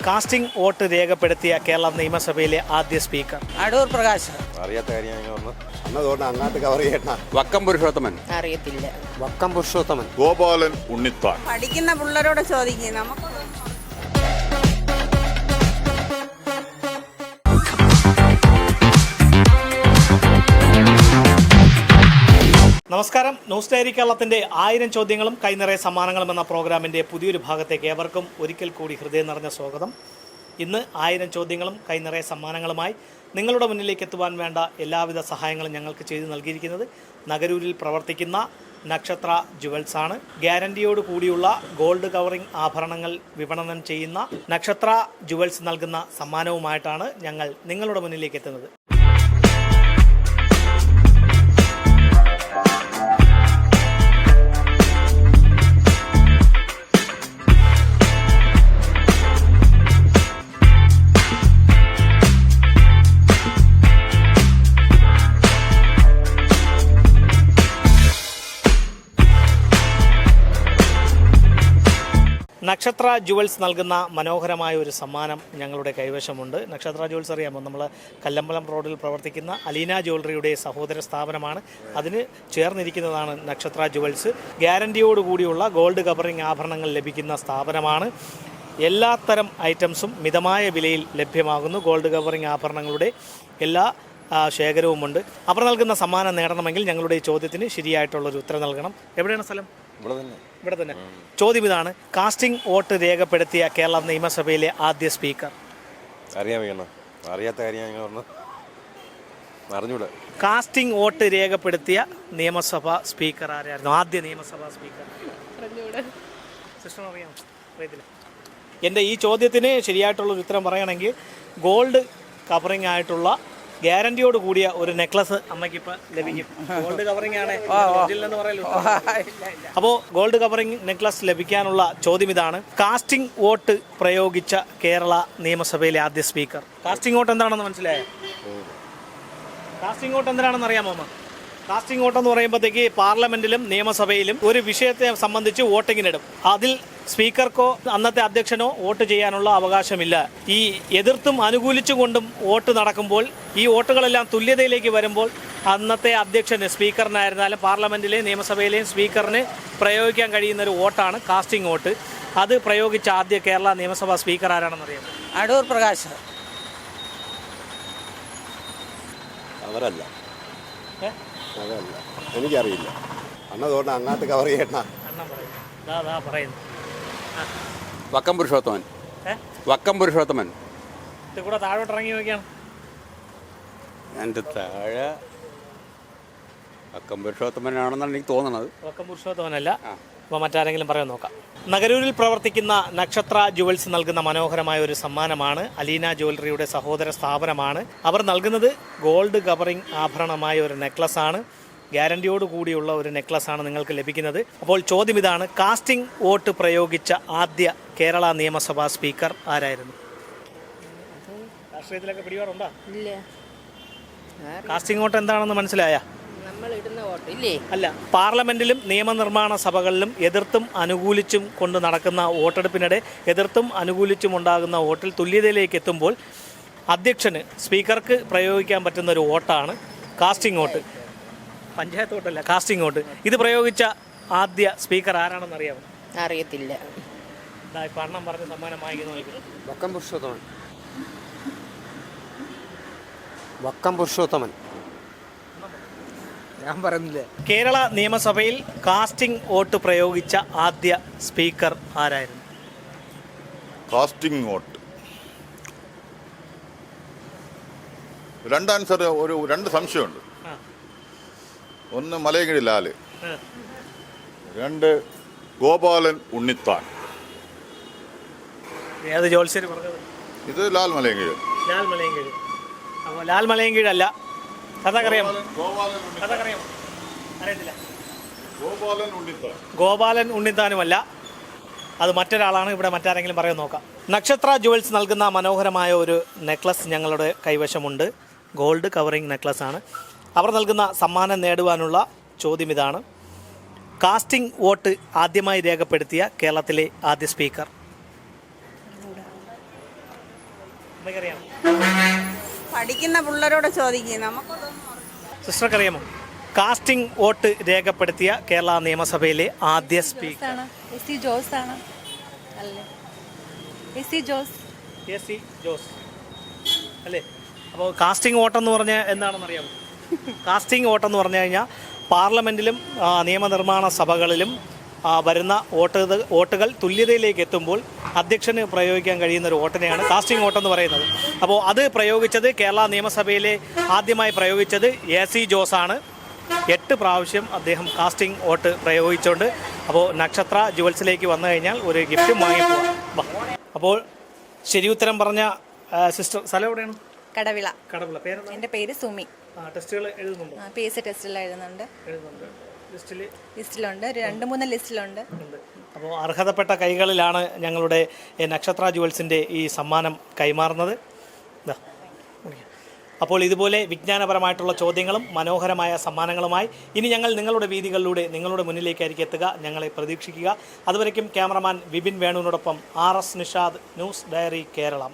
Casting vote രേഖപ്പെടുത്തിയ കേരള നിയമസഭയിലെ ആദ്യ സ്പീക്കർ അടൂർ പ്രകാശ്. അറിയാത്ത കാര്യം അങ്ങോട്ട് കവർ ചെയ്യണം. വക്കം പുരുഷോത്തമൻ. അറിയത്തില്ല. വക്കം പുരുഷോത്തമൻ. ഗോപാലൻ ഉണ്ണിത്താൻ. പഠിക്കുന്ന പിള്ളേരോട് ചോദിക്കും. നമുക്ക് നമസ്കാരം. ന്യൂസ് ഡയറി കേരളത്തിന്റെ 1000 ചോദ്യങ്ങളും കൈനിറയ സമ്മാനങ്ങളും എന്ന പ്രോഗ്രാമിന്റെ പുതിയൊരു ഭാഗത്തേക്ക് ഏവർക്കും ഒരിക്കൽ കൂടി ഹൃദയം നിറഞ്ഞ സ്വാഗതം. ഇന്ന് 1000 ചോദ്യങ്ങളും കൈനിറയ സമ്മാനങ്ങളുമായി നിങ്ങളുടെ മുന്നിലേക്ക് എത്തുവാൻ വേണ്ട എല്ലാവിധ സഹായങ്ങളും ഞങ്ങൾക്ക് ചെയ്തു നൽകിയിരിക്കുന്നത് നഗരൂരിൽ പ്രവർത്തിക്കുന്ന നക്ഷത്ര ജുവൽസ് ആണ്. ഗ്യാരണ്ടിയോട് കൂടിയുള്ള ഗോൾഡ് കവറിംഗ് ആഭരണങ്ങൾ വിപണനം ചെയ്യുന്ന നക്ഷത്ര ജുവൽസ് നൽകുന്ന സമ്മാനവുമായിട്ടാണ് ഞങ്ങൾ നിങ്ങളുടെ മുന്നിലേക്ക് എത്തുന്നത്. നക്ഷത്ര ജുവൽസ് നൽകുന്ന മനോഹരമായ ഒരു സമ്മാനം ഞങ്ങളുടെ കൈവശമുണ്ട്. നക്ഷത്ര ജുവൽസ് അറിയാമോ? നമ്മൾ കല്ലമ്പലം റോഡിൽ പ്രവർത്തിക്കുന്ന അലീന ജ്വല്ലറിയുടെ സഹോദര സ്ഥാപനമാണ്. അതിന് ചേർന്നിരിക്കുന്നതാണ് നക്ഷത്ര ജുവൽസ്. ഗ്യാരണ്ടിയോടുകൂടിയുള്ള ഗോൾഡ് കവറിംഗ് ആഭരണങ്ങൾ ലഭിക്കുന്ന സ്ഥാപനമാണ്. എല്ലാത്തരം ഐറ്റംസും മിതമായ വിലയിൽ ലഭ്യമാകുന്നു. ഗോൾഡ് കവറിംഗ് ആഭരണങ്ങളുടെ എല്ലാ ശേഖരവുമുണ്ട്. അവർ നൽകുന്ന സമ്മാനം നേടണമെങ്കിൽ ഞങ്ങളുടെ ഈ ചോദ്യത്തിന് ശരിയായിട്ടുള്ളൊരു ഉത്തരം നൽകണം. എവിടെയാണ് സ്ഥലം? ഇവിടെ തന്നെ. ചോദ്യം ഇതാണ്: കാസ്റ്റിംഗ് വോട്ട് രേഖപ്പെടുത്തിയ കേരള നിയമസഭയിലെ ആദ്യ സ്പീക്കർ. അറിയാത്ത കാര്യം അറിഞ്ഞൂടെ. കാസ്റ്റിംഗ് വോട്ട് രേഖപ്പെടുത്തിയ നിയമസഭാ സ്പീക്കർ ആരായിരുന്നു? ആദ്യ നിയമസഭാ സ്പീക്കർ സിസ്റ്റർ അറിയാമോ? അറിയത്തില്ല. എൻ്റെ ഈ ചോദ്യത്തിന് ശരിയായിട്ടുള്ളൊരു ഉത്തരം പറയണമെങ്കിൽ ഗോൾഡ് കവറിംഗ് ആയിട്ടുള്ള ഗ്യാരണ്ടിയോട് കൂടിയ ഒരു നെക്ലസ് അമ്മയ്ക്ക് ഇപ്പം ലഭിക്കും. ഗോൾഡ് കവറിംഗ് ആണ് എന്ന് പറയല്ലോ. അപ്പോൾ ഗോൾഡ് കവറിംഗ് നെക്ലസ് ലഭിക്കാനുള്ള ചോദ്യം ഇതാണ്: കാസ്റ്റിംഗ് വോട്ട് പ്രയോഗിച്ച കേരള നിയമസഭയിലെ ആദ്യ സ്പീക്കർ. കാസ്റ്റിംഗ് വോട്ട് എന്താണെന്ന് മനസ്സിലായോ? കാസ്റ്റിംഗ് വോട്ട് എന്തിനാണെന്ന് അറിയാമോ അമ്മ? കാസ്റ്റിംഗ് വോട്ട് എന്ന് പറയുമ്പോഴത്തേക്ക് പാർലമെന്റിലും നിയമസഭയിലും ഒരു വിഷയത്തെ സംബന്ധിച്ച് വോട്ടിങ്ങിനിടും. അതിൽ സ്പീക്കർക്കോ അന്നത്തെ അധ്യക്ഷനോ വോട്ട് ചെയ്യാനുള്ള അവകാശമില്ല. ഈ എതിർത്തും അനുകൂലിച്ചും കൊണ്ടും വോട്ട് നടക്കുമ്പോൾ ഈ വോട്ടുകളെല്ലാം തുല്യതയിലേക്ക് വരുമ്പോൾ അന്നത്തെ അധ്യക്ഷന്, സ്പീക്കറിനായിരുന്നാലും പാർലമെന്റിലെയും നിയമസഭയിലെയും സ്പീക്കറിന് പ്രയോഗിക്കാൻ കഴിയുന്ന ഒരു വോട്ടാണ് കാസ്റ്റിംഗ് വോട്ട്. അത് പ്രയോഗിച്ച ആദ്യ കേരള നിയമസഭാ സ്പീക്കർ ആരാണെന്ന് അറിയാം? അടൂർ പ്രകാശ്. അവരല്ല, എനിക്കറിയില്ല. അന്നതുകൊണ്ട് അങ്ങോട്ട് കവർ ചെയ്യണം. വക്കം പുരുഷോത്തമൻ. വക്കം പുരുഷോത്തമൻ. കൂടെ താഴോട്ട് ഇറങ്ങി നോക്കിയാണ്. എൻ്റെ താഴെ വക്കം പുരുഷോത്തമനാണെന്നാണ് എനിക്ക് തോന്നുന്നത്. വക്കം പുരുഷോത്തമനല്ല. അപ്പോൾ മറ്റാരെങ്കിലും പറയാൻ നോക്കാം. നഗരൂരിൽ പ്രവർത്തിക്കുന്ന നക്ഷത്ര ജുവൽസ് നൽകുന്ന മനോഹരമായ ഒരു സമ്മാനമാണ്. അലീന ജ്വല്ലറിയുടെ സഹോദര സ്ഥാപനമാണ്. അവർ നൽകുന്നത് ഗോൾഡ് കവറിംഗ് ആഭരണമായ ഒരു നെക്ലസ് ആണ്. ഗ്യാരണ്ടിയോട് കൂടിയുള്ള ഒരു നെക്ലസ് ആണ് നിങ്ങൾക്ക് ലഭിക്കുന്നത്. അപ്പോൾ ചോദ്യം ഇതാണ്: കാസ്റ്റിംഗ് വോട്ട് പ്രയോഗിച്ച ആദ്യ കേരള നിയമസഭാ സ്പീക്കർ ആരായിരുന്നു? രാഷ്ട്രീയത്തിലൊക്കെ പിടിപാടുണ്ടോ? ഇല്ല. കാസ്റ്റിംഗ് വോട്ട് എന്താണെന്ന് മനസ്സിലായ? അല്ല, പാർലമെന്റിലും നിയമനിർമ്മാണ സഭകളിലും എതിർത്തും അനുകൂലിച്ചും കൊണ്ട് നടക്കുന്ന വോട്ടെടുപ്പിനിടെ എതിർത്തും അനുകൂലിച്ചും ഉണ്ടാകുന്ന വോട്ടിൽ തുല്യതയിലേക്ക് എത്തുമ്പോൾ അധ്യക്ഷന്, സ്പീക്കർക്ക് പ്രയോഗിക്കാൻ പറ്റുന്ന ഒരു വോട്ടാണ് കാസ്റ്റിംഗ് വോട്ട്. പഞ്ചായത്ത് വോട്ടല്ല, കാസ്റ്റിംഗ് വോട്ട്. ഇത് പ്രയോഗിച്ച ആദ്യ സ്പീക്കർ ആരാണെന്ന് അറിയാമോ? അറിയത്തില്ല. ഇപ്പം അണ്ണം പറഞ്ഞ സമ്മാനം വാങ്ങിക്കുന്നു. വക്കം പുരുഷോത്തമൻ. വക്കം പുരുഷോത്തമൻ. ഞാൻ പറയുന്നില്ലേ. കേരള നിയമസഭയിൽ കാസ്റ്റിംഗ് വോട്ട് പ്രയോഗിച്ച ആദ്യ സ്പീക്കർ ആരായിരുന്നു? കാസ്റ്റിംഗ് വോട്ട് രണ്ട് ആൻസർ, രണ്ട് സംശയമുണ്ട്. ഒന്ന് മലയങ്കിഴി ലാല്, രണ്ട് ഗോപാലൻ ഉണ്ണിത്താൻ. ഏത് ജോത്സ്യര് പറഞ്ഞത്? ഇത് ലാൽ മലയങ്കിഴി. ലാൽ മലയങ്കിഴി. അപ്പോൾ ലാൽ മലയങ്കിഴല്ല. കഥക്കറിയാമോ? അറിയത്തില്ല. ഗോപാലൻ ഉണ്ണിത്താനുമല്ല, അത് മറ്റൊരാളാണ്. ഇവിടെ മറ്റാരെങ്കിലും പറയാൻ നോക്കാം. നക്ഷത്ര ജുവൽസ് നൽകുന്ന മനോഹരമായ ഒരു നെക്ലസ് ഞങ്ങളുടെ കൈവശമുണ്ട്. ഗോൾഡ് കവറിംഗ് നെക്ലസ് ആണ്. അവർ നൽകുന്ന സമ്മാനം നേടുവാനുള്ള ചോദ്യം ഇതാണ്: കാസ്റ്റിംഗ് വോട്ട് ആദ്യമായി രേഖപ്പെടുത്തിയ കേരളത്തിലെ ആദ്യ സ്പീക്കർ. അമ്മയ്ക്കറിയാം. പഠിക്കുന്ന പിള്ളേരോട് ചോദിക്കും നമുക്കൊന്നും അറിയില്ല. സിസ്റ്റർക്കറിയാമോ? കാസ്റ്റിംഗ് വോട്ട് രേഖപ്പെടുത്തിയ കേരള നിയമസഭയിലെ ആദ്യ സ്പീക്കർ എസ്.സി. ജോസ് ആണ് അല്ലേ? എസ്.സി. ജോസ്. എ.സി. ജോസ് അല്ലേ? അപ്പോൾ കാസ്റ്റിംഗ് വോട്ടെന്ന് പറഞ്ഞാൽ എന്താണെന്ന് അറിയാമോ? കാസ്റ്റിംഗ് വോട്ടെന്ന് പറഞ്ഞു കഴിഞ്ഞാൽ പാർലമെൻറ്റിലും നിയമനിർമ്മാണ സഭകളിലും വരുന്ന വോട്ടുകൾ തുല്യതയിലേക്ക് എത്തുമ്പോൾ അധ്യക്ഷന് പ്രയോഗിക്കാൻ കഴിയുന്ന ഒരു വോട്ടിനെയാണ് കാസ്റ്റിംഗ് വോട്ടെന്ന് പറയുന്നത്. അപ്പോൾ അത് പ്രയോഗിച്ചത് കേരള നിയമസഭയിലെ ആദ്യമായി പ്രയോഗിച്ചത് എ.സി. ജോസാണ്. 8 പ്രാവശ്യം അദ്ദേഹം കാസ്റ്റിംഗ് വോട്ട് പ്രയോഗിച്ചുകൊണ്ട്. അപ്പോൾ നക്ഷത്ര ജുവൽസിലേക്ക് വന്നു കഴിഞ്ഞാൽ ഒരു ഗിഫ്റ്റും വാങ്ങിപ്പോവാം. അപ്പോൾ ശരി ഉത്തരം പറഞ്ഞ സിസ്റ്റർ സ്ഥലം എവിടെയാണ്? കടവിള. കടവിള. പേരെന്താ? എൻ്റെ പേര് സുമി. ടെസ്റ്റുകൾ എഴുതുന്നുണ്ടോ? PSC ടെസ്റ്റിൽ എഴുതുന്നുണ്ട്. ലിസ്റ്റിലുണ്ട്, 2-3 ലിസ്റ്റിലുണ്ട്. അപ്പോൾ അർഹതപ്പെട്ട കൈകളിലാണ് ഞങ്ങളുടെ നക്ഷത്ര ജുവൽസിൻ്റെ ഈ സമ്മാനം കൈമാറുന്നത്. അപ്പോൾ ഇതുപോലെ വിജ്ഞാനപരമായിട്ടുള്ള ചോദ്യങ്ങളും മനോഹരമായ സമ്മാനങ്ങളുമായി ഇനി ഞങ്ങൾ നിങ്ങളുടെ വീതികളിലൂടെ നിങ്ങളുടെ മുന്നിലേക്കായിരിക്കും എത്തുക. ഞങ്ങളെ പ്രതീക്ഷിക്കുക. അതുവരയ്ക്കും ക്യാമറമാൻ വിപിൻ വേണുവിനോടൊപ്പം RS Nishad, news diary Keralam.